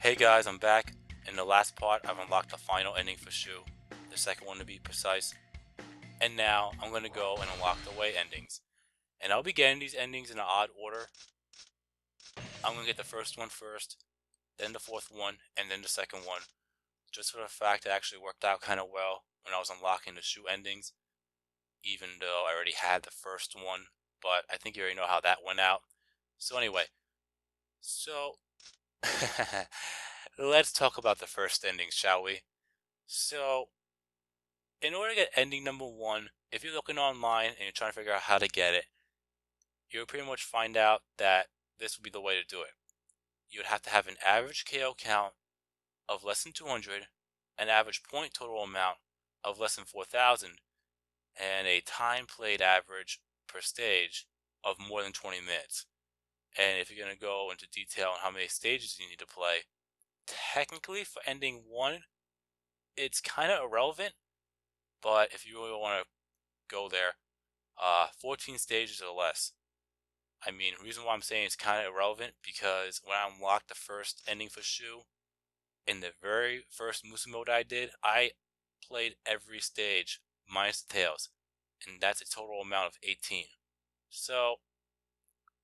Hey guys, I'm back. In the last part, I've unlocked the final ending for Shu, the second one to be precise. And now, I'm going to go and unlock the way endings. And I'll be getting these endings in an odd order. I'm going to get the first one first, then the fourth one, and then the second one. Just for the fact it actually worked out kind of well when I was unlocking the Shu endings, even though I already had the first one. But I think you already know how that went out. So anyway, so let's talk about the first ending, shall we? So, in order to get ending number one, if you're looking online and you're trying to figure out how to get it, you'll pretty much find out that this would be the way to do it. You would have to have an average KO count of less than 200, an average point total amount of less than 4,000, and a time played average per stage of more than 20 minutes. And if you're going to go into detail on how many stages you need to play, technically for ending one, it's kind of irrelevant, but if you really want to go there, 14 stages or less. I mean, the reason why I'm saying it's kind of irrelevant because when I unlocked the first ending for Shu, in the very first Musou Mode I did, I played every stage minus the tails, and that's a total amount of 18. So,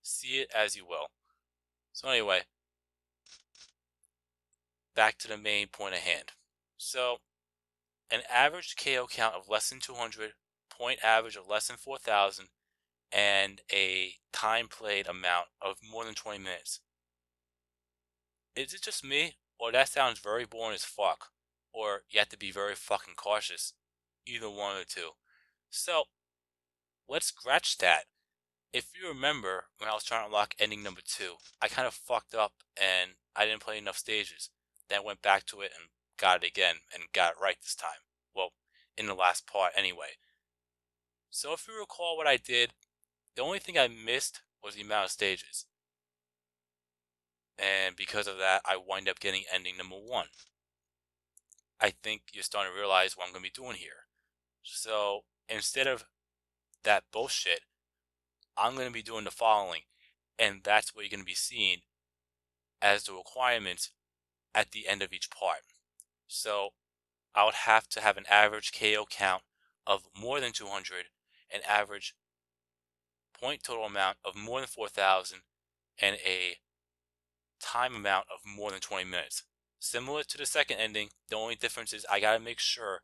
see it as you will. So anyway, back to the main point at hand. So, an average KO count of less than 200, point average of less than 4,000, and a time played amount of more than 20 minutes. Is it just me, or that sounds very boring as fuck? Or you have to be very fucking cautious? Either one of the two. So, let's scratch that. If you remember, when I was trying to unlock ending number 2, I kind of fucked up and I didn't play enough stages. Then I went back to it and got it again and got it right this time. Well, in the last part anyway. So if you recall what I did, the only thing I missed was the amount of stages. And because of that, I wind up getting ending number 1. I think you're starting to realize what I'm going to be doing here. So instead of that bullshit, I'm going to be doing the following. And that's what you're going to be seeing as the requirements at the end of each part. So I would have to have an average KO count of more than 200, an average point total amount of more than 4,000, and a time amount of more than 20 minutes. Similar to the second ending, the only difference is I gotta make sure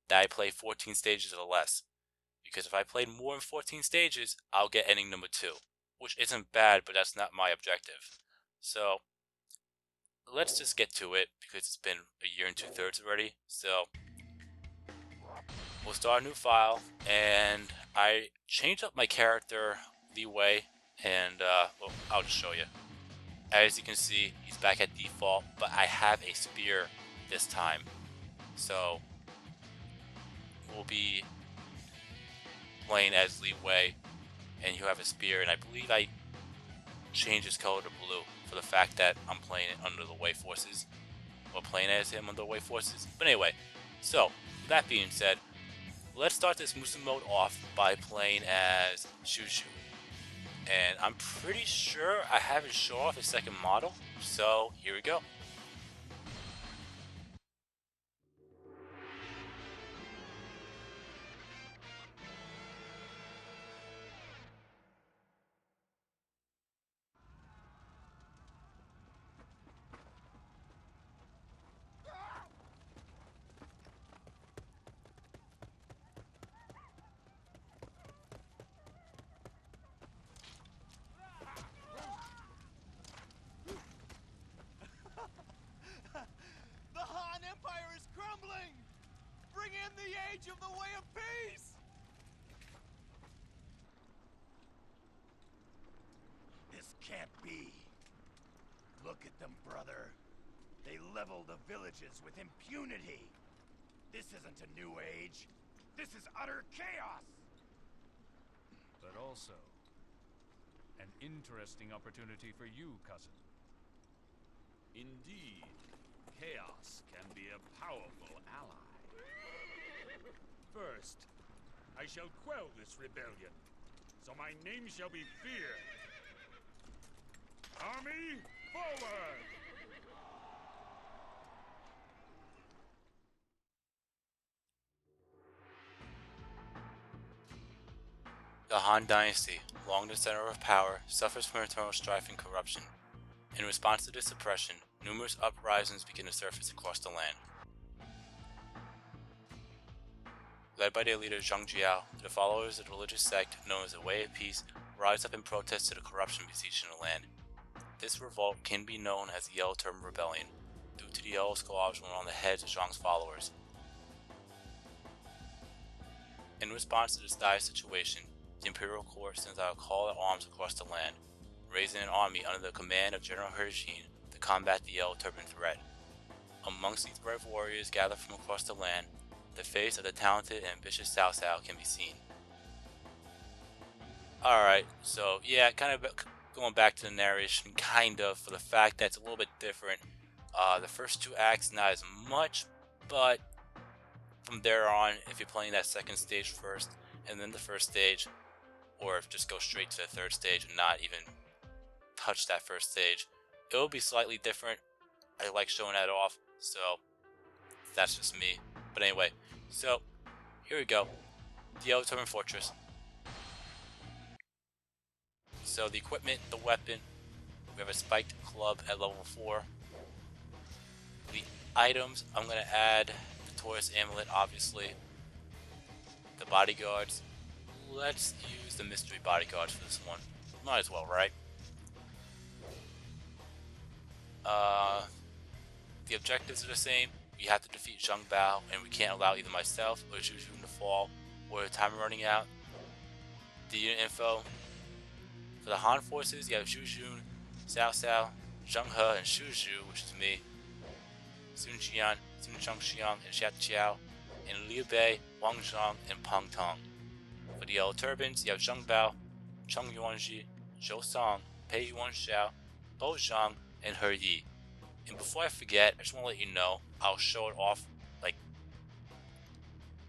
that I play 14 stages or less. Because if I played more than 14 stages, I'll get ending number 2. Which isn't bad, but that's not my objective. So, let's just get to it, because it's been a year and 2/3 already. So, we'll start a new file, and I changed up my character Li Wei, and well, I'll just show you. As you can see, he's back at default, but I have a spear this time. So, we'll be playing as Li Wei, and he'll have a spear, and I believe I changed his color to blue for the fact that I'm playing it under the Wei forces, or playing as him under the Wei forces. But anyway, so, that being said, let's start this Musou Mode off by playing as Shu. And I'm pretty sure I haven't shown off his second model, so here we go. The Han Empire is crumbling! Bring in the age of the way of peace! This can't be. Look at them, brother. They level the villages with impunity. This isn't a new age. This is utter chaos! But also, an interesting opportunity for you, cousin. Indeed, chaos can be a powerful ally. First, I shall quell this rebellion, so my name shall be feared. Army, forward! The Han Dynasty, long the center of power, suffers from internal strife and corruption. In response to this oppression, numerous uprisings begin to surface across the land. Led by their leader Zhang Jiao, the followers of the religious sect known as the Way of Peace rise up in protest to the corruption besieging the land. This revolt can be known as the Yellow Turban Rebellion, due to the yellow squabs on the heads of Zhang's followers. In response to this dire situation, the imperial court sends out a call to arms across the land, raising an army under the command of General He Jin to combat the Yellow Turban threat. Amongst these brave warriors gathered from across the land, the face of the talented and ambitious Cao Cao can be seen. Alright, so yeah, kind of going back to the narration, kind of, for the fact that it's a little bit different. The first two acts, not as much, but from there on, if you're playing that second stage first, and then the first stage, or if just go straight to the third stage and not even touch that first stage, it will be slightly different. I like showing that off, so that's just me. But anyway, so here we go. The Yellow Turban Fortress. So the equipment, the weapon, we have a spiked club at level 4. The items, I'm going to add the Taurus Amulet, obviously. The bodyguards, let's use the mystery bodyguards for this one. Might as well, right? The objectives are the same. We have to defeat Zhang Bao, and we can't allow either myself or Shu Endings to fall, or the time running out. The unit info. For the Han forces, you have Zhu Jun, Cao Cao, Zheng He, and Shu Zhu, which is me, Sun Jian, Sun Changxiang, and Xia Qiao, and Liu Bei, Wang Zhang, and Peng Tong. For the Yellow Turbans, you have Zheng Bao, Cheng Yuanji, Zhou Song, Pei Yuanxiao, Bo Zhang, and He Yi. And before I forget, I just want to let you know, I'll show it off, like,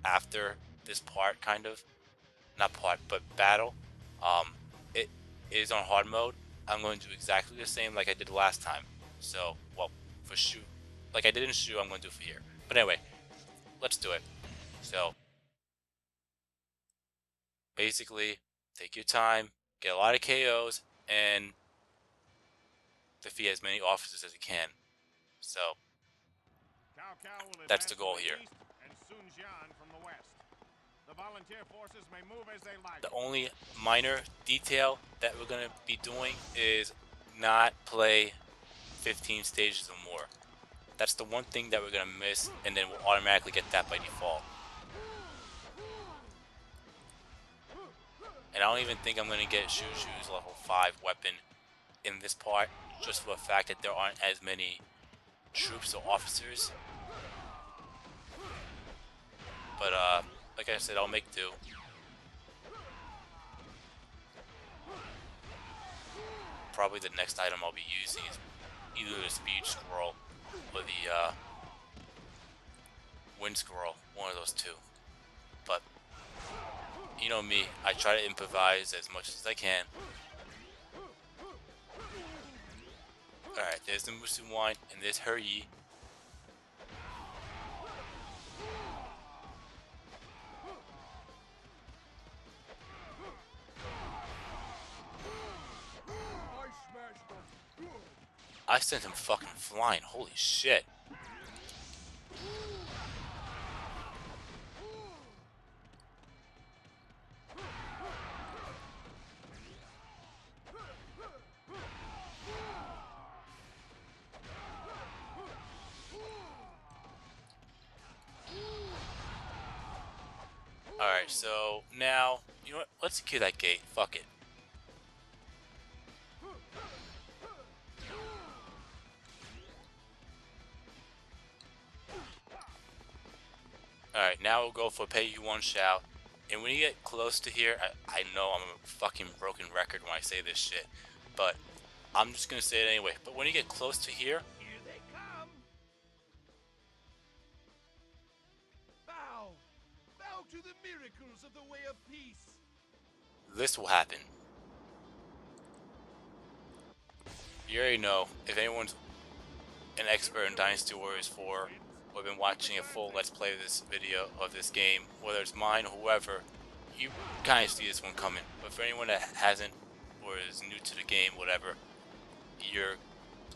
after this part, kind of. Not part, but battle. It is on hard mode. I'm going to do exactly the same like I did last time. So, well, for Shu, like I did in Shu, I'm going to do for here. But anyway, let's do it. So, basically, take your time, get a lot of KOs, and defeat as many officers as you can. So, Cao Cao will that's the advance goal from here. east and Sun Jian from the west. The volunteer forces may move as they like. The only minor detail that we're going to be doing is not play 15 stages or more. That's the one thing that we're going to miss, and then we'll automatically get that by default. And I don't even think I'm going to get Shu Zhu's level 5 weapon in this part, just for the fact that there aren't as many troops or officers. But like I said, I'll make do. Probably the next item I'll be using is either the speed scroll or the wind scroll, one of those two. But you know me, I try to improvise as much as I can. Alright, there's the Musou Mode, and there's He Yi. I sent him fucking flying, holy shit. Alright, so now, you know what, let's secure that gate, fuck it. Alright, now we'll go for Pei Yuanxiao. And when you get close to here, I know I'm a fucking broken record when I say this shit, but I'm just gonna say it anyway. But when you get close to here, Here they come! Bow! Bow to the miracles of the Way of Peace! this will happen. You already know, if anyone's an expert in Dynasty Warriors 4, or been watching a full Let's Play of this video, of this game, whether it's mine or whoever, you kind of see this one coming. But for anyone that hasn't or is new to the game, whatever, you're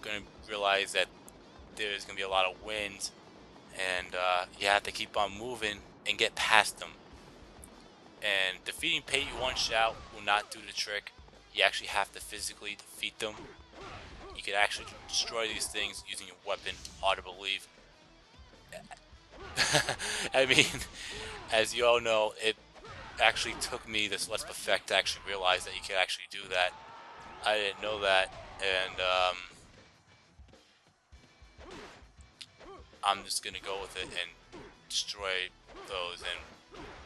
gonna realize that there's gonna be a lot of winds, and you have to keep on moving and get past them. And defeating Pay You One Shout will not do the trick. You actually have to physically defeat them. You can actually destroy these things using your weapon, hard to believe. I mean, as you all know, it actually took me this Let's Perfect to actually realize that you can actually do that. I didn't know that, and I'm just gonna go with it and destroy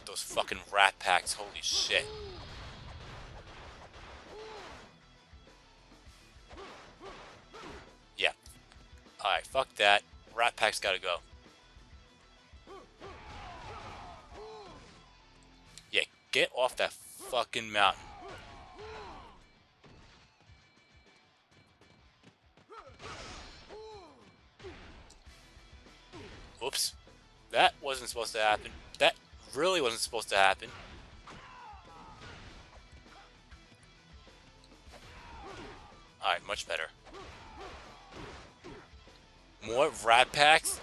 those fucking rat packs. Holy shit. Yeah. Alright, fuck that. Rat packs gotta go. Yeah, get off that fucking mountain. Oops. That wasn't supposed to happen. That really wasn't supposed to happen. Alright, much better. More rat packs?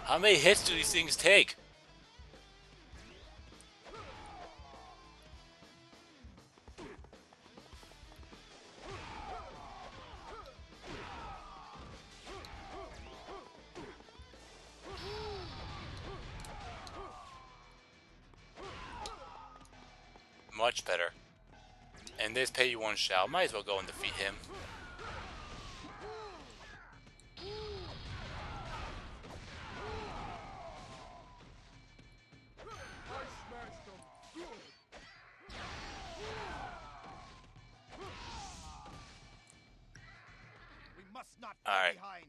How many hits do these things take? Much better. And this Pay You One Shout. Might as well go and defeat him. We must not fall Alright. behind.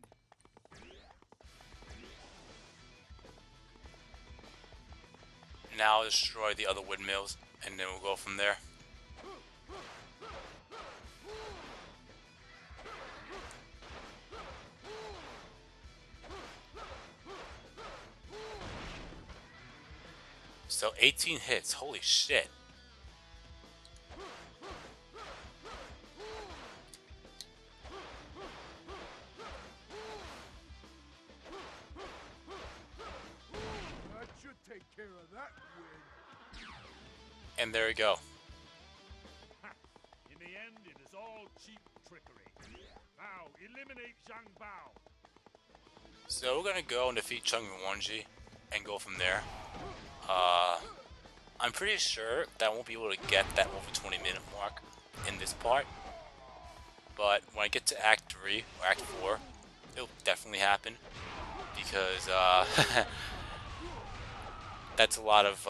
Now I'll destroy the other windmills, and then we'll go from there. So 18 hits, holy shit. That should take care of that win. And there we go. In the end, it is all cheap trickery. Now, eliminate Zhang Bao. So we're gonna go and defeat Chung Wanji and go from there. I'm pretty sure that I won't be able to get that over 20-minute mark in this part. But when I get to Act 3 or Act 4, it'll definitely happen. Because that's a lot of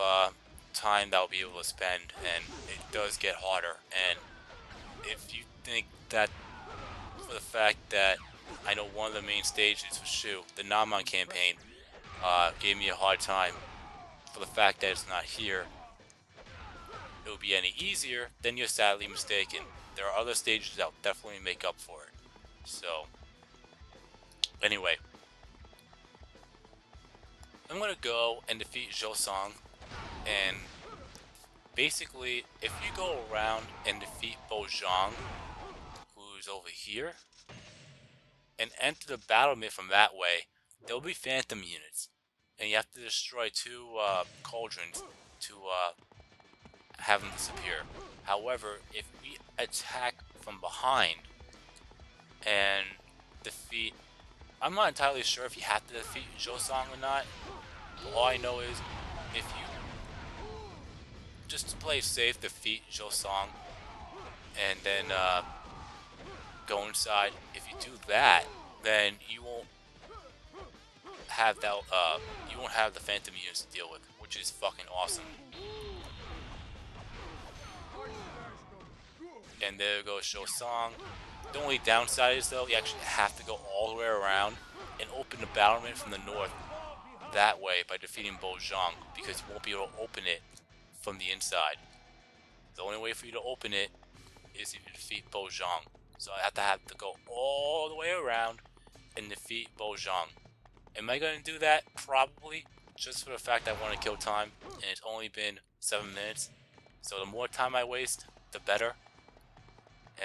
time that I'll be able to spend, and it does get harder. And if you think that for the fact that I know one of the main stages for Shu, the Naman campaign, gave me a hard time for the fact that it's not here, it will be any easier, then you're sadly mistaken. There are other stages that will definitely make up for it. So, anyway, I'm gonna go and defeat Zhou Song, and basically, if you go around and defeat Bo Zhang, who's over here, and enter the battle myth from that way, there'll be phantom units, and you have to destroy two cauldrons to have them disappear. However, if we attack from behind and defeat, I'm not entirely sure if you have to defeat Zhou-Song or not, but all I know is if you, just to play safe, defeat Zhou-Song and then go inside, if you do that, then you won't have that, you won't have the phantom units to deal with, which is fucking awesome. And there goes Zhou Song. The only downside is though, you actually have to go all the way around and open the battlement from the north that way by defeating Bo Zhang, because you won't be able to open it from the inside. The only way for you to open it is if you defeat Bo Zhang. So I have to go all the way around and defeat Bo Zhang. Am I going to do that? Probably. Just for the fact I want to kill time. And it's only been 7 minutes. So the more time I waste, the better.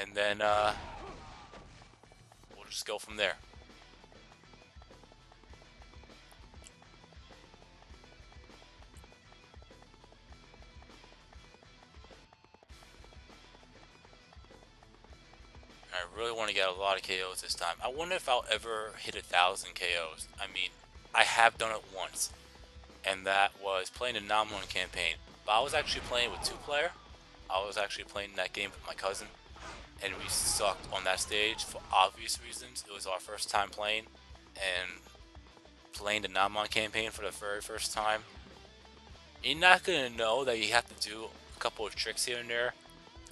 And then we'll just go from there. I really want to get a lot of KOs this time. I wonder if I'll ever hit 1,000 KOs. I mean, I have done it once, and that was playing a non-one campaign. But I was actually playing with 2-player. I was actually playing that game with my cousin, and we sucked on that stage for obvious reasons. It was our first time playing, and playing the non-one campaign for the very first time. You're not gonna know that you have to do a couple of tricks here and there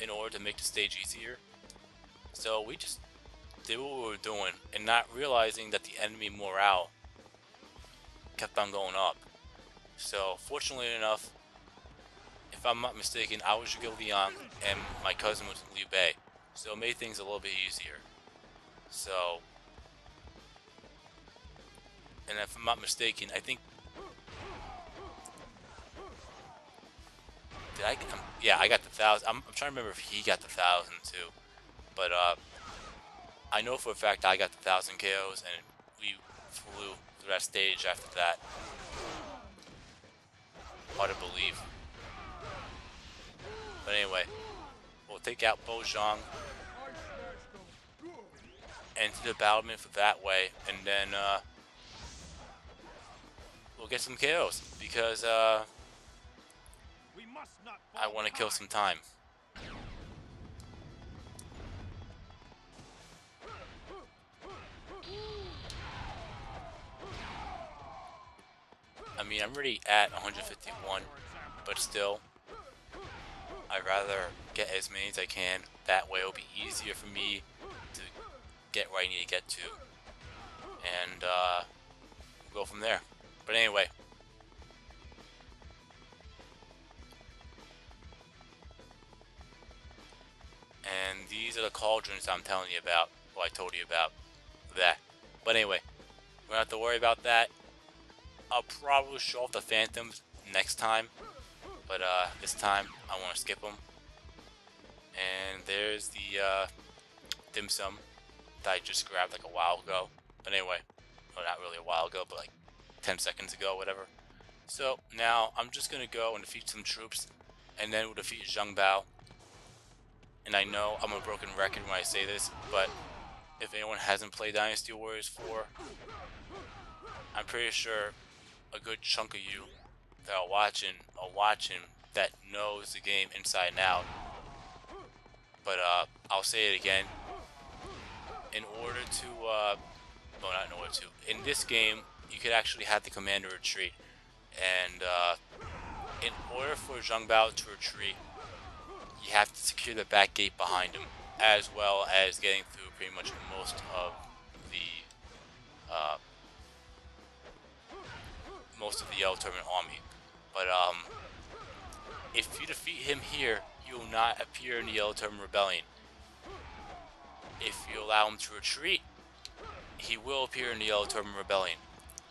in order to make the stage easier. So we just did what we were doing and not realizing that the enemy morale kept on going up. So fortunately enough, if I'm not mistaken, I was Zhuge Liang and my cousin was Liu Bei. So it made things a little bit easier. So, and if I'm not mistaken, I think, did I, yeah, I got the 1,000. I'm trying to remember if he got the 1,000 too. But I know for a fact I got the 1,000 KOs, and we flew through that stage after that. Hard to believe. But anyway, we'll take out Bo Zhang and do the battlement for that way, and then we'll get some KOs because We must not I fall want to kill behind. some time. I mean, I'm already at 151, but still, I'd rather get as many as I can. That way it'll be easier for me to get where I need to get to. And we'll go from there. But anyway. And these are the cauldrons I'm telling you about. Well, I told you about that. But anyway, we don't have to worry about that. I'll probably show off the phantoms next time. But this time, I want to skip them. And there's the dim sum that I just grabbed like a while ago. But anyway, well, not really a while ago, but like 10 seconds ago, whatever. So now I'm just going to go and defeat some troops. And then we'll defeat Zhang Bao. And I know I'm a broken record when I say this, but if anyone hasn't played Dynasty Warriors 4, I'm pretty sure a good chunk of you that are watching that knows the game inside and out. But I'll say it again. In order to, well, not in order to. In this game, you could actually have the commander retreat, and in order for Zhang Bao to retreat, you have to secure the back gate behind him, as well as getting through pretty much most of the Yellow Turban army. But if you defeat him here, he will not appear in the Yellow Turban Rebellion. If you allow him to retreat, he will appear in the Yellow Turban Rebellion.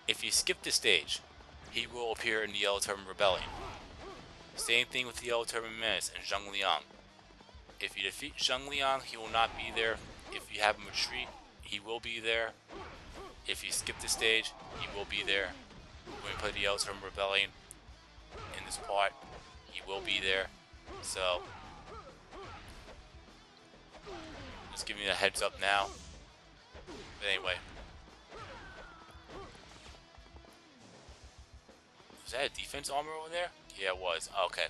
If you skip the stage, he will appear in the Yellow Turban Rebellion. Same thing with the Yellow Turban Menace and Zhang Liang. If you defeat Zhang Liang, he will not be there. If you have him retreat, he will be there. If you skip the stage, he will be there. When we play the Yellow Turban Rebellion in this part, he will be there. So, just giving you a heads up now. But anyway. Was that a defense armor over there? Yeah, it was. Okay.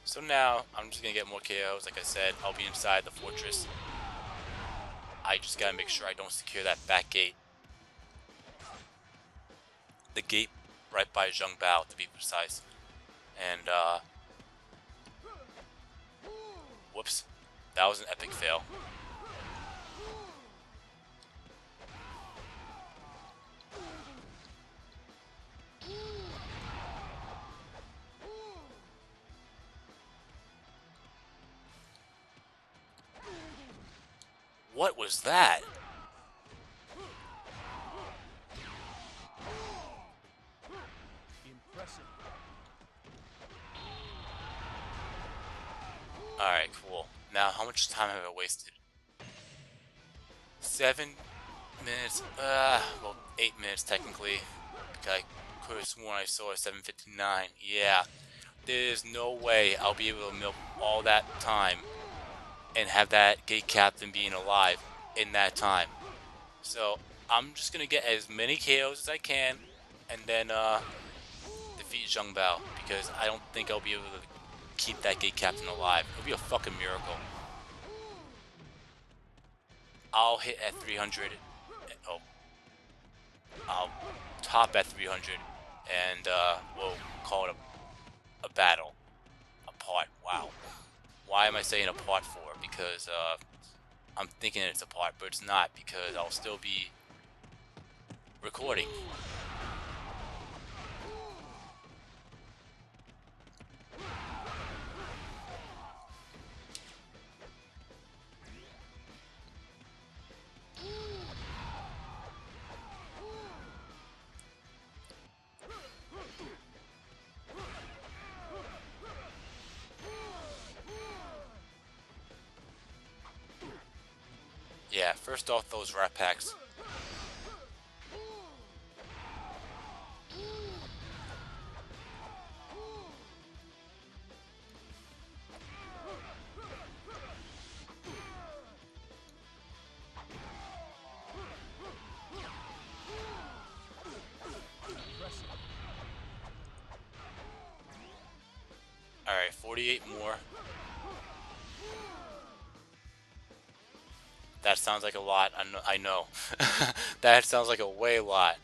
So now, I'm just going to get more KOs. Like I said, I'll be inside the fortress. I just got to make sure I don't secure that back gate. The gate right by Zhang Bao, to be precise. And, whoops. That was an epic fail. What was that? Alright, cool. Now, how much time have I wasted? 7 minutes? Well, 8 minutes technically. I could have sworn I saw a 7:59. Yeah, there's no way I'll be able to milk all that time and have that gate captain being alive in that time. So I'm just gonna get as many KOs as I can, and then defeat Zheng Bao, because I don't think I'll be able to keep that gate captain alive. It'll be a fucking miracle. I'll hit at 300. Oh, I'll top at 300, and we'll call it a battle. A part. Wow. Why am I saying a part 4? Because I'm thinking it's a part, but it's not, because I'll still be recording. Yeah, first off, those rat packs. Alright, 48 more. That sounds like a lot. I know. That sounds like a way lot.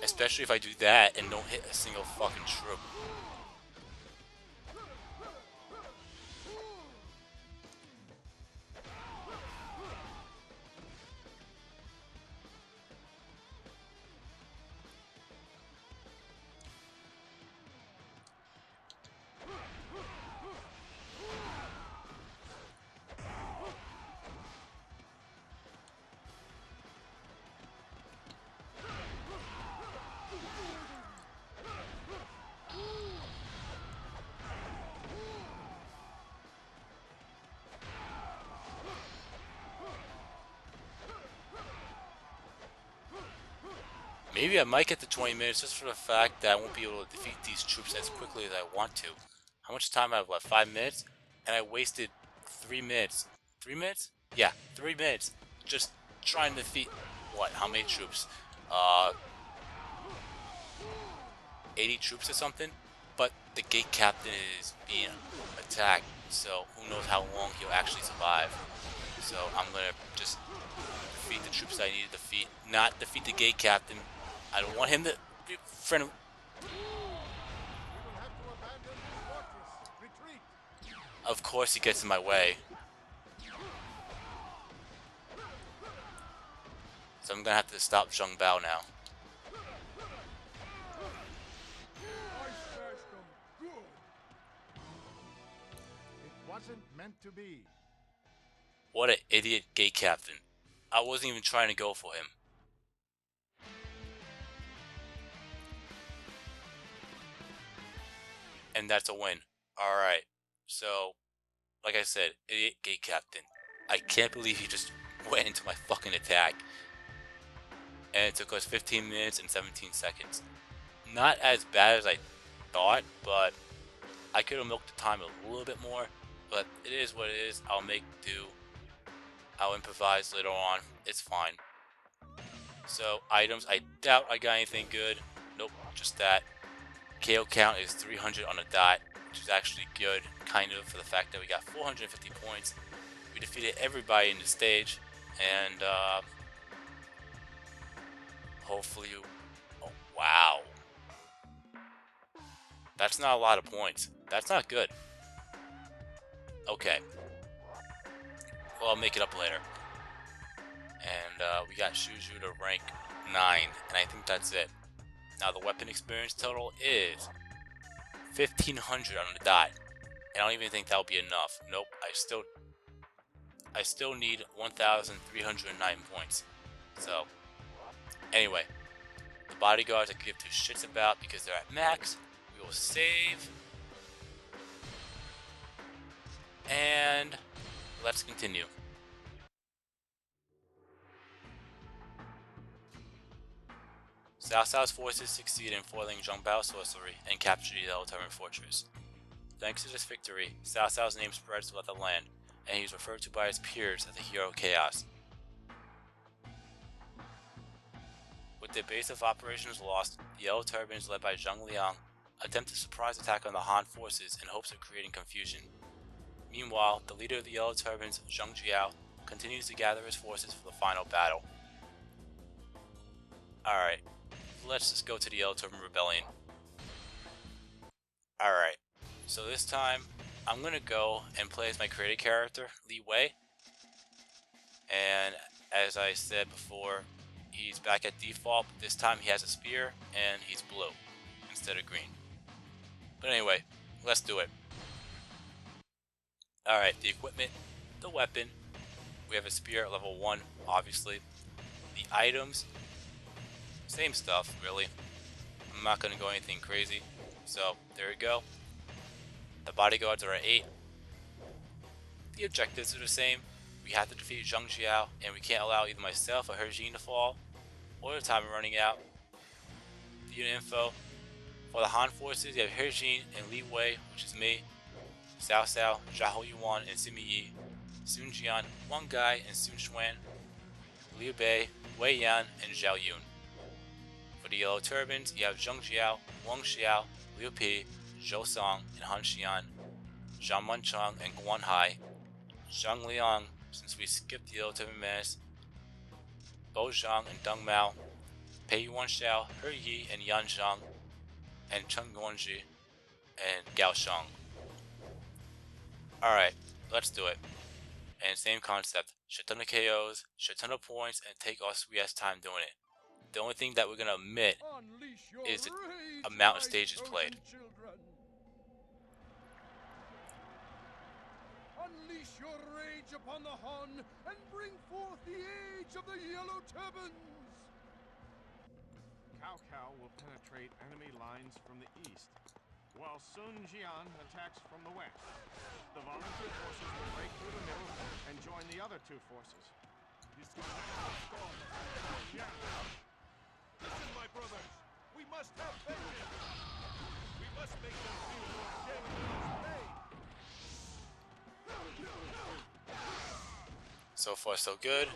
Especially if I do that and don't hit a single fucking troop. Maybe I might get to 20 minutes just for the fact that I won't be able to defeat these troops as quickly as I want to. How much time I have left? 5 minutes? And I wasted 3 minutes. 3 minutes? Yeah, 3 minutes just trying to defeat, what, how many troops? 80 troops or something? But the gate captain is being attacked, so who knows how long he'll actually survive. So I'm gonna just defeat the troops I need to defeat, not defeat the gate captain. I don't want him to be friend of. Of course he gets in my way. So I'm gonna have to stop Zheng Bao now. It wasn't meant to be. What an idiot gate captain. I wasn't even trying to go for him. And that's a win. Alright. So, like I said, idiot gate captain. I can't believe he just went into my fucking attack. And it took us 15 minutes and 17 seconds. Not as bad as I thought, but I could have milked the time a little bit more. But it is what it is. I'll make do. I'll improvise later on. It's fine. So, items. I doubt I got anything good. Nope, just that. KO count is 300 on the dot, which is actually good, kind of, for the fact that we got 450 points. We defeated everybody in the stage, and hopefully, oh wow, that's not a lot of points. That's not good. Okay, well, I'll make it up later. And we got Shuju to rank 9, and I think that's it. Now the weapon experience total is 1,500 on the dot. And I don't even think that'll be enough. Nope, I still need 1,309 points. So, anyway, the bodyguards I could give two shits about because they're at max. We'll save. And let's continue. Cao Cao's forces succeed in foiling Zheng Bao's sorcery and capture the Yellow Turban fortress. Thanks to this victory, Cao Cao's name spreads throughout the land, and he is referred to by his peers as the Hero of Chaos. With their base of operations lost, the Yellow Turbans, led by Zhang Liang, attempt a surprise attack on the Han forces in hopes of creating confusion. Meanwhile, the leader of the Yellow Turbans, Zheng Jiao, continues to gather his forces for the final battle. Alright, let's just go to the Yellow Turban Rebellion. Alright, so this time, I'm gonna go and play as my created character, Li Wei. And as I said before, he's back at default, but this time he has a spear and he's blue instead of green. But anyway, let's do it. Alright, the equipment, the weapon. We have a spear at level 1, obviously. The items, same stuff, really. I'm not going to go anything crazy. So, there we go. The bodyguards are at 8. The objectives are the same. We have to defeat Zheng Jiao, and we can't allow either myself or Herjin to fall, or the time running out. The unit info. For the Han forces, you have Herjin and Li Wei, which is me, Cao Cao, Zhao Yuan, and Simi Yi, Sun Jian, Wang Gai, and Sun Xuan, Liu Bei, Wei Yan, and Zhao Yun. For the Yellow Turbans, you have Zheng Jiao, Wang Xiao, Liu Pi, Zhou Song, and Han Xian, Zhang Mancheng, and Guan Hai, Zhang Liang, since we skipped the Yellow Turban Menace, Bo Zhang and Deng Mao, Pei Yuan Xiao, He Yi, and Yan Zhang, and Chen Guanji, and Gao Shang. Alright, let's do it. And same concept, shit ton of KOs, shit ton of points, and take our sweet ass time doing it. The only thing that we're gonna omit is the amount of stages played. Unleash your rage upon the Han and bring forth the age of the Yellow Turbans! Cao Cao will penetrate enemy lines from the east, while Sun Jian attacks from the west. The volunteer forces will break through the middle and join the other two forces. Listen, my brothers, we must have vengeance! We must make them feel your shame and pain! So far so good.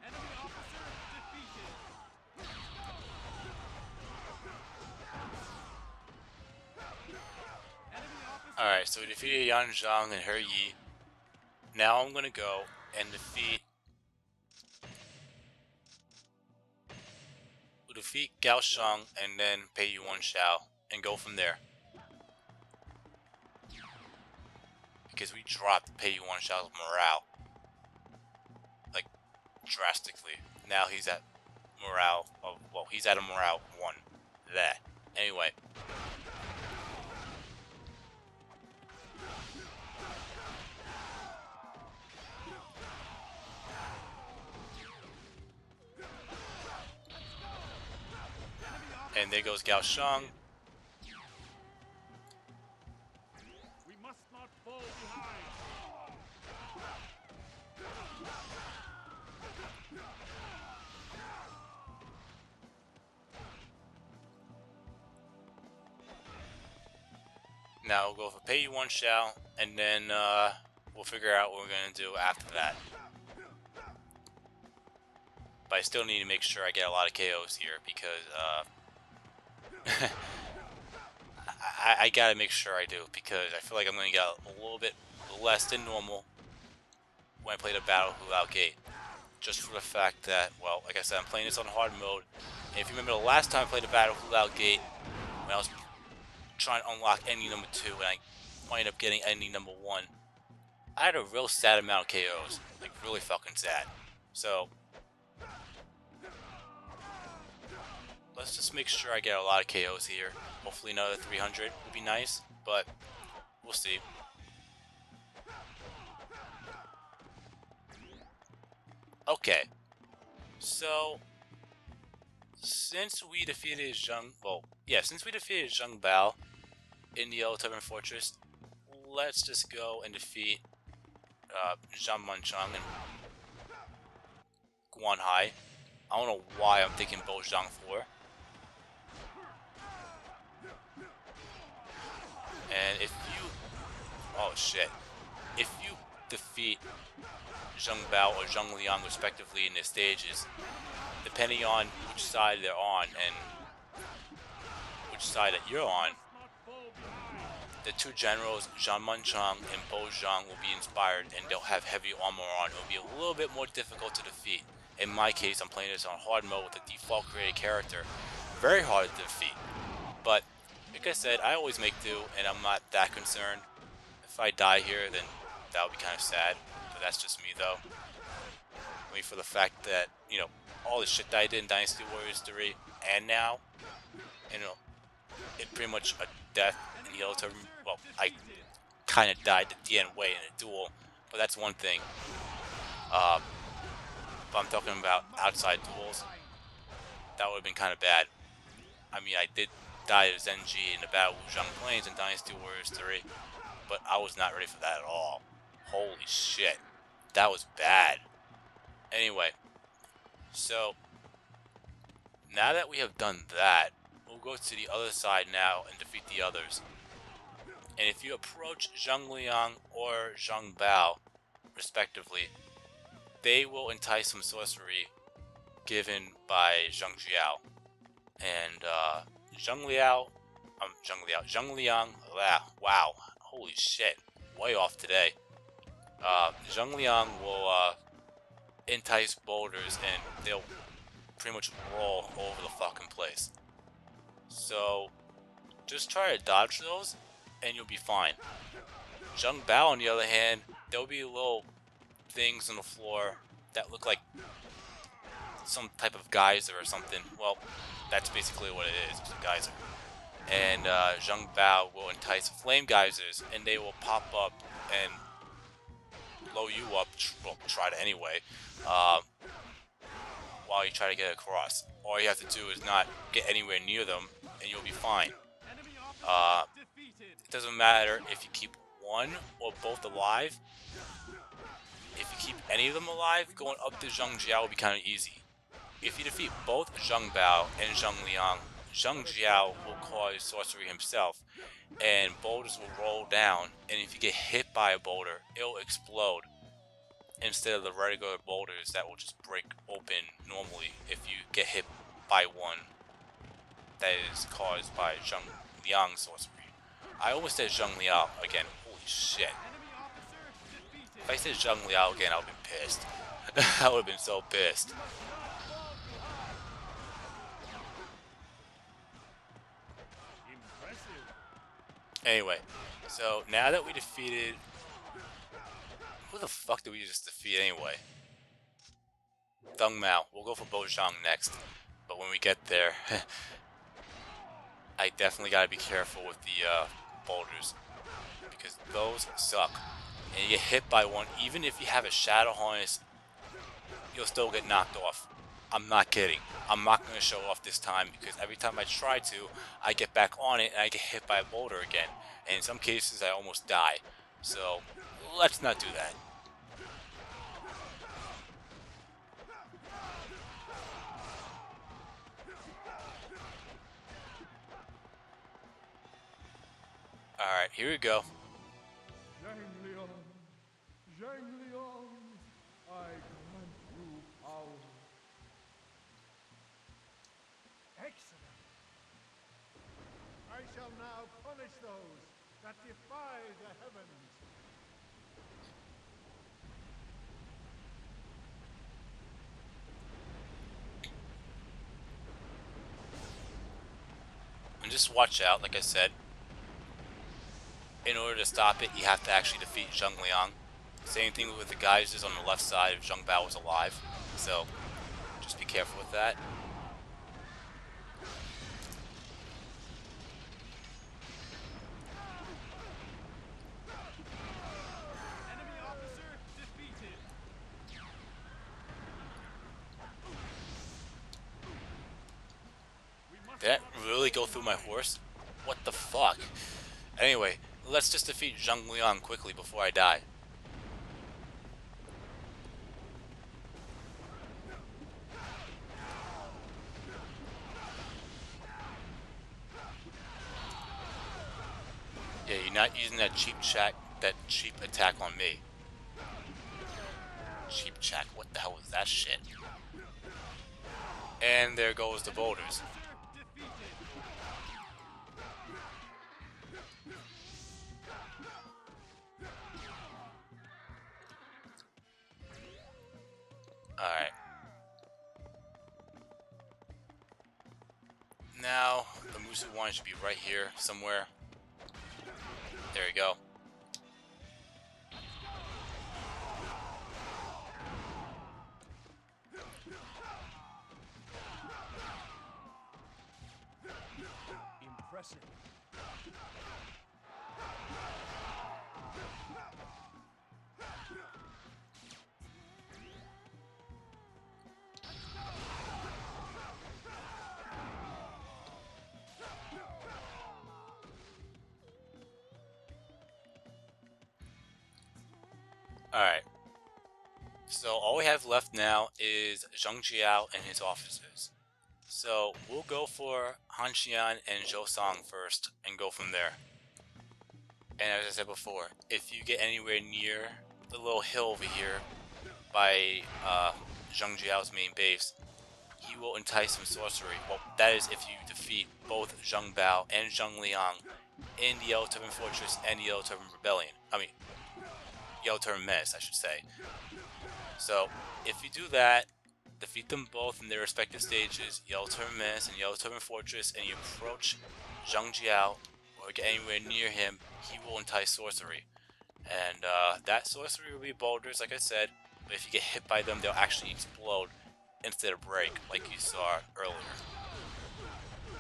Enemy officer defeated! Alright, so we defeated Yan Zhang and He Yi. Now I'm gonna go and defeat Gao Shang and then Pei Yuan Xiao and go from there. Because we dropped Pei Yuan Xiao's morale, like, drastically. Now he's at morale of, well, he's at a morale 1. That. Anyway. And there goes Gao Shang. We must not fall behind. Now we'll go for Pei Yuan Xiao, and then we'll figure out what we're gonna do after that. But I still need to make sure I get a lot of KOs here because I gotta make sure I do, because I feel like I'm gonna get a little bit less than normal when I play the battle without gate. Just for the fact that, well, like I said, I'm playing this on hard mode. And if you remember the last time I played the battle without gate, when I was trying to unlock ending number 2 and I wind up getting ending number 1, I had a real sad amount of KOs. Like, really fucking sad. So let's just make sure I get a lot of KOs here. Hopefully another 300 would be nice, but we'll see. Okay, so since we defeated since we defeated Zhang Bao in the Yellow Turban Fortress, let's just go and defeat Zhang Manchang and Guan Hai. I don't know why I'm thinking Bozhang 4. And if you... Oh shit. If you defeat Zhang Bao or Zhang Liang respectively in their stages, depending on which side they're on and which side that you're on, the two generals, Zhang Manchang and Bozhang, will be inspired and they'll have heavy armor on. It'll be a little bit more difficult to defeat. In my case, I'm playing this on hard mode with a default created character. Very hard to defeat. But, like I said, I always make do, and I'm not that concerned. If I die here, then that would be kind of sad. But that's just me, though. I mean, for the fact that, you know, all the shit that I did in Dynasty Warriors 3, and now, you know, it pretty much a death in the Yellow Turban. Well, I kind of died the DN way in a duel, but that's one thing. But I'm talking about outside duels. That would have been kind of bad. I mean, I did die as NG in the Battle of Wuzhang Plains in Dynasty Warriors 3, but I was not ready for that at all. Holy shit. That was bad. Anyway, so now that we have done that, we'll go to the other side now and defeat the others. And if you approach Zhang Liang or Zhang Bao, respectively, they will entice some sorcery given by Zhang Jiao. And Zhang Liang, wow, holy shit, way off today. Zhang Liang will entice boulders and they'll pretty much roll over the fucking place. So just try to dodge those and you'll be fine. Zhang Bao, on the other hand, there'll be little things on the floor that look like some type of geyser or something. Well, that's basically what it is. It's a geyser. And Zhang Bao will entice flame geysers, and they will pop up and blow you up. Well, try to anyway. While you try to get across. All you have to do is not get anywhere near them, and you'll be fine. It doesn't matter if you keep one or both alive. If you keep any of them alive, going up to Zhang Jiao will be kind of easy. If you defeat both Zhang Bao and Zhang Liang, Zhang Jiao will cause sorcery himself, and boulders will roll down, and if you get hit by a boulder, it'll explode, instead of the regular boulders that will just break open normally if you get hit by one that is caused by Zhang Liang's sorcery. I always said Zhang Liao again, holy shit. If I said Zhang Liao again, I would have been pissed. I would have been so pissed. Anyway, so now that we defeated... Who the fuck did we just defeat anyway? Deng Mao. We'll go for Bozhang next. But when we get there, I definitely gotta be careful with the boulders. Because those suck. And you get hit by one, even if you have a Shadow Harness, you'll still get knocked off. I'm not kidding. I'm not going to show off this time because every time I try to, I get back on it and I get hit by a boulder again. And in some cases, I almost die. So, let's not do that. Alright, here we go. Zhang Liang, I grant you power. Excellent. I shall now punish those that defy the heavens. And just watch out, like I said. In order to stop it, you have to actually defeat Zhang Liang. Same thing with the geysers on the left side if Zhang Bao was alive. So, just be careful with that. Enemy officer defeated. Did that really go through my horse? What the fuck? Anyway, let's just defeat Zhang Liang quickly before I die. Yeah, you're not using that cheap attack on me. Cheap check, what the hell was that shit? And there goes the boulders. Alright. Now, the Musou one should be right here somewhere. There you go. Impressive. Alright. So all we have left now is Zhang Jiao and his officers. So we'll go for Han Xian and Zhou Song first and go from there. And as I said before, if you get anywhere near the little hill over here by Zhang Jiao's main base, he will entice some sorcery. Well, that is if you defeat both Zhang Bao and Zhang Liang in the Yellow Turban Fortress and the Yellow Turban Rebellion. Yellow Turban Menace, I should say. So, if you do that, defeat them both in their respective stages, Yellow Turban Menace and Yellow Turban Fortress, and you approach Zhang Jiao, or get anywhere near him, he will entice sorcery. And that sorcery will be boulders, like I said, but if you get hit by them, they'll actually explode instead of break, like you saw earlier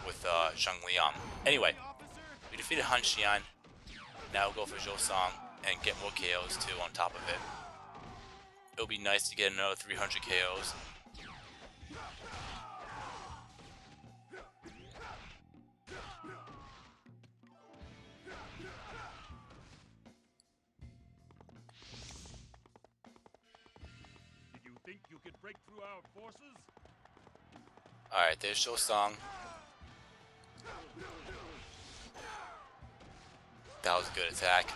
with Zhang Liang. Anyway, we defeated Han Xian. Now we'll go for Zhou Song and get more KOs too on top of it. It'll be nice to get another 300 KOs. Did you think you could break through our forces? Alright, there's Zhou Song. That was a good attack.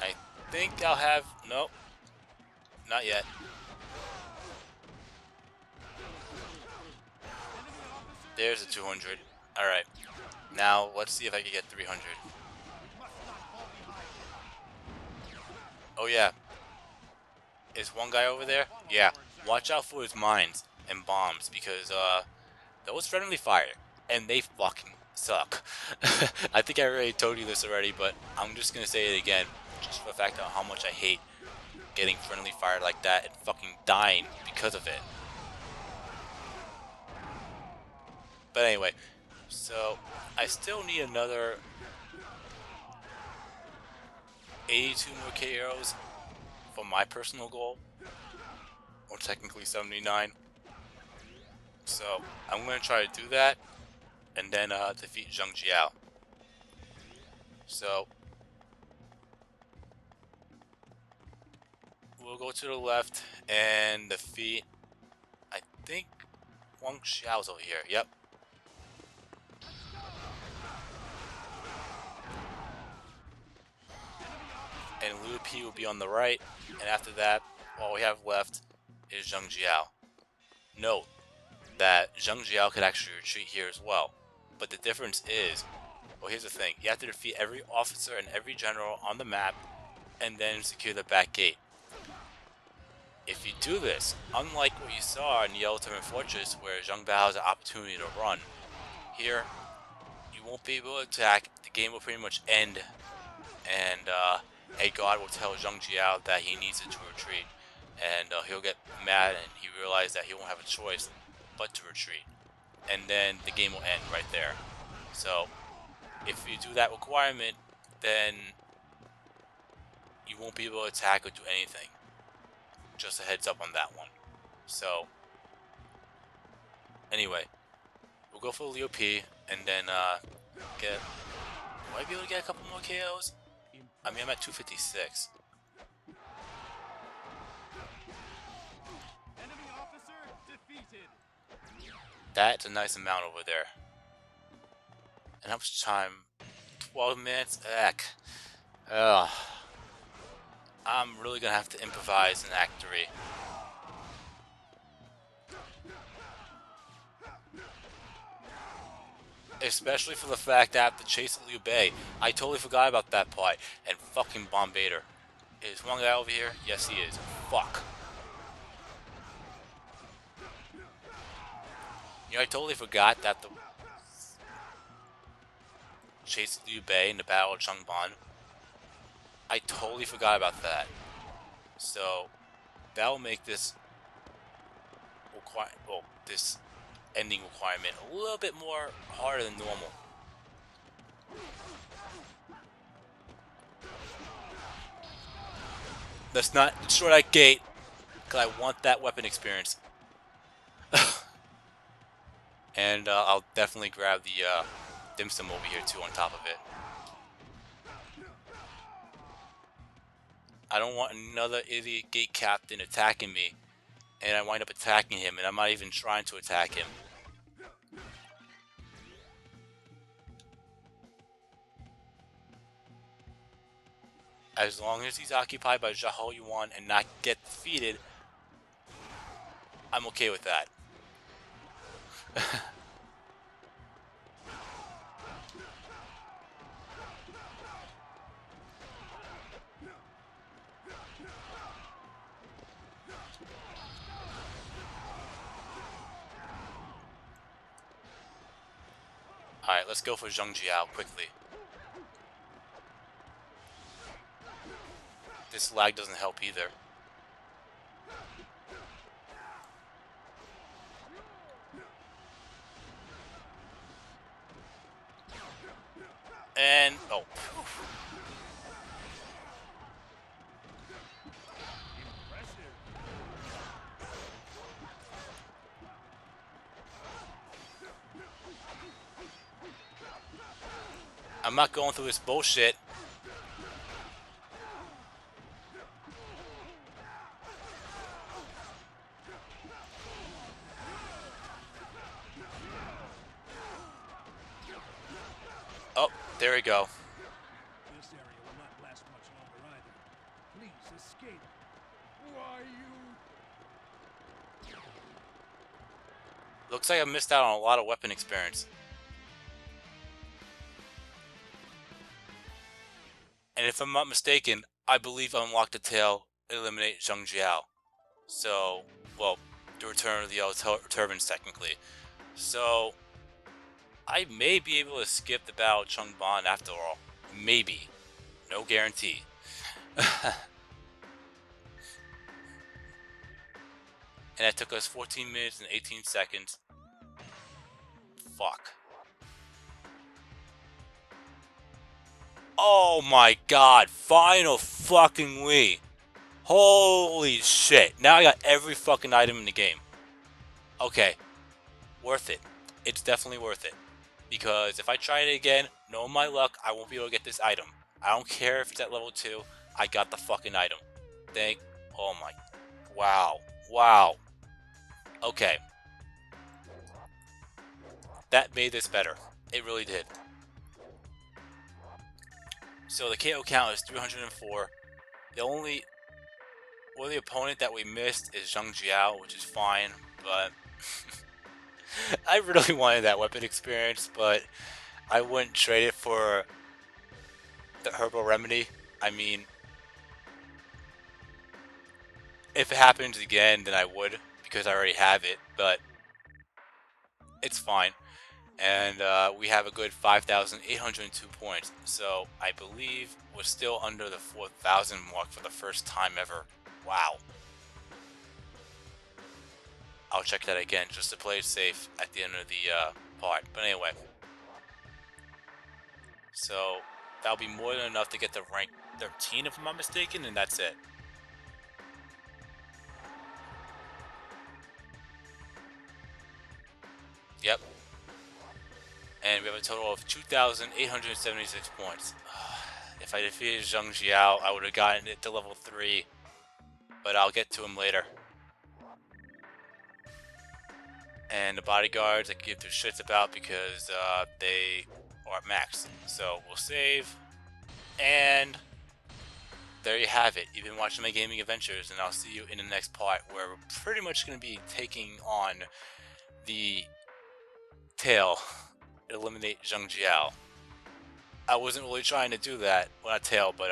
I think I'll have... Nope. Not yet. There's a 200. Alright. Now, let's see if I can get 300. Oh yeah. Is one guy over there? Yeah. Watch out for his mines and bombs, because those friendly fire, and they fucking suck. I think I already told you this already, but I'm just gonna say it again, just for the fact of how much I hate getting friendly fire like that and fucking dying because of it. But anyway, so I still need another 82 more KOs for my personal goal, or technically 79. So I'm going to try to do that, and then defeat Zhang Jiao. So we'll go to the left and defeat, I think Wang Xiao's over here. Yep. And Liu Pi will be on the right, and after that, all we have left is Zhang Jiao. Note that Zhang Jiao could actually retreat here as well, but the difference is, well, here's the thing: you have to defeat every officer and every general on the map, and then secure the back gate. If you do this, unlike what you saw in the Yellow Turban Fortress, where Zhang Bao has an opportunity to run, here you won't be able to attack. The game will pretty much end, and a god will tell Zhang Jiao that he needs it to retreat, and he'll get mad and he realizes that he won't have a choice but to retreat, and then the game will end right there. So if you do that requirement, then you won't be able to attack or do anything. Just a heads up on that one. So Anyway, we'll go for Leo P and then get. Will I be able to get a couple more KOs? I mean, I'm at 256. Enemy officer defeated. That's a nice amount over there. And how much time? 12 minutes? Heck. Ugh. I'm really gonna have to improvise in Act 3. Especially for the fact that I have to chase Liu Bei. I totally forgot about that part. And fucking Bombader. Is one guy over here? Yes, he is. Fuck. You know, I totally forgot that the chase Liu Bei in the Battle of Changban. I totally forgot about that. So that'll make this this ending requirement a little bit more harder than normal. Let's not destroy that gate, because I want that weapon experience. And I'll definitely grab the dim sum over here too on top of it. I don't want another idiot gate captain attacking me, and I wind up attacking him, and I'm not even trying to attack him. As long as he's occupied by Zhao Yuan and not get defeated, I'm okay with that. Alright, let's go for Zheng Jiao quickly. This lag doesn't help either. And, oh. I'm not going through this bullshit. Oh, there we go. This area will not last much longer either. Please escape. Why, you... Looks like I missed out on a lot of weapon experience. And if I'm not mistaken, I believe I unlocked the tail, eliminate Zheng Jiao. So, well, the return of the Turbans technically. So, I may be able to skip the Battle of Changban after all. Maybe. No guarantee. And that took us 14 minutes and 18 seconds. Fuck. Oh my god, final fucking Wii. Holy shit. Now I got every fucking item in the game. Okay. Worth it. It's definitely worth it. Because if I try it again, knowing my luck, I won't be able to get this item. I don't care if it's at level 2, I got the fucking item. Oh my, wow, wow. Okay. That made this better. It really did. So the KO count is 304. The only opponent that we missed is Zheng Jiao, which is fine, but I really wanted that weapon experience, but I wouldn't trade it for the herbal remedy. I mean, if it happens again, then I would, because I already have it, but it's fine. And we have a good 5,802 points, so I believe we're still under the 4,000 mark for the first time ever. Wow. I'll check that again just to play it safe at the end of the part. But anyway, so that'll be more than enough to get to rank 13 if I'm not mistaken, and that's it. Yep. And we have a total of 2,876 points. If I defeated Zheng Jiao, I would have gotten it to level 3. But I'll get to him later. And the bodyguards I give two shits about because they are max. So we'll save. And there you have it. You've been watching my gaming adventures, and I'll see you in the next part where we're pretty much going to be taking on the tail, eliminate Zheng Jiao. I wasn't really trying to do that, well, not tail, but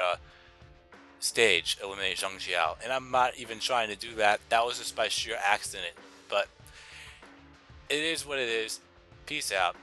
stage, eliminate Zheng Jiao, and I'm not even trying to do that. That was just by sheer accident, but it is what it is. Peace out.